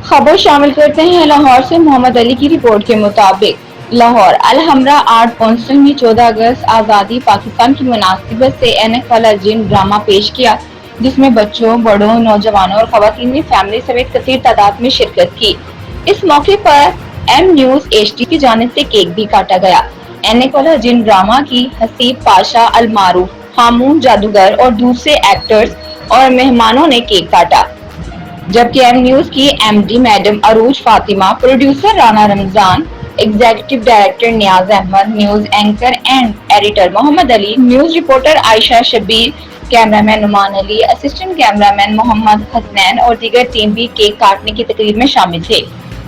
खबर शामिल करते हैं लाहौर से। मोहम्मद अली की रिपोर्ट के मुताबिक लाहौर अल-हमरा आर्ट काउंसिल में 14 अगस्त आज़ादी पाकिस्तान की मुनासिबत से ऐनक वाला जिन ड्रामा पेश किया, जिसमें बच्चों, बड़ों, नौजवानों और खवातीन ने फैमिली समेत कसीर तादाद में शिरकत की। इस मौके पर एम न्यूज HD की जानिब से केक भी काटा गया। ऐनक वाला जिन ड्रामा की हसीब पाशा, अल मारूफ, हामून जादूगर और दूसरे एक्टर्स और मेहमानों ने केक काटा, जबकि एम न्यूज की MD madam Arooj Fatima, producer Rana Ramzan, executive director Niaz Ahmed, news anchor and editor Mohammad Ali, news reporter Ayesha Shabbir, cameraman Noman Ali, assistant cameraman Mohammad Hasnain और दीगर टीम भी केक काटने की तकरीब में शामिल थे।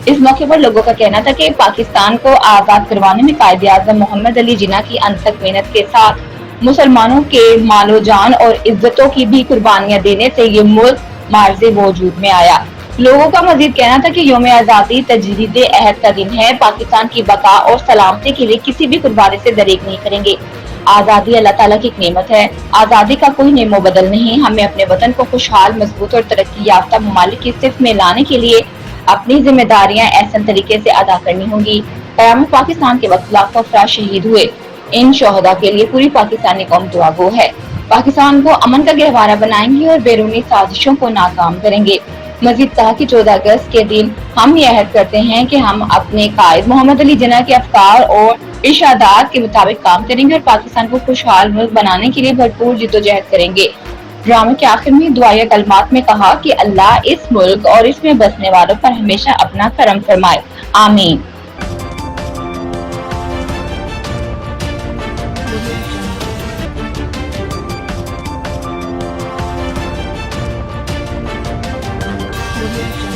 इस मौके पर लोगों का कहना था कि पाकिस्तान को आजाद करवाने में कायदे आज़म मोहम्मद अली जिन्ना की अनथक मेहनत के साथ मुसलमानों के मालो जान और इज्जतों की भी कुर्बानियां देने से ये मुल्क मार्जे वजूद में आया। लोगों का मजीद कहना था कि यौम आज़ादी तजदीद अहद का दिन है। पाकिस्तान की बका और सलामती के लिए किसी भी कुर्बानी से दरेक नहीं करेंगे। आज़ादी अल्लाह ताला की एक नेमत है। आज़ादी का कोई नेमो बदल नहीं। हमें अपने वतन को खुशहाल, मजबूत और तरक्की याफ्ता ममालिक की सिफ में लाने के लिए अपनी जिम्मेदारियां ऐसे तरीके से अदा करनी होंगी। क़याम पाकिस्तान के वक्त लाखों अफराद शहीद हुए। इन शोहदा के लिए पूरी पाकिस्तानी कौम दुआगो है। पाकिस्तान को अमन का गहवारा बनाएंगे और बैरूनी साजिशों को नाकाम करेंगे। मजीद कहा कि 14 अगस्त के दिन हम ये अहद करते हैं कि हम अपने कायद मोहम्मद अली जिन्ना के अफकार और इरशादात के मुताबिक काम करेंगे और पाकिस्तान को खुशहाल मुल्क बनाने के लिए भरपूर जिद्दोजहद करेंगे। ड्रामे के आखिर में दुआया कलमात में कहा कि अल्लाह इस मुल्क और इसमें बसने वालों पर हमेशा अपना करम फरमाए। आमीन। Audio Jungle.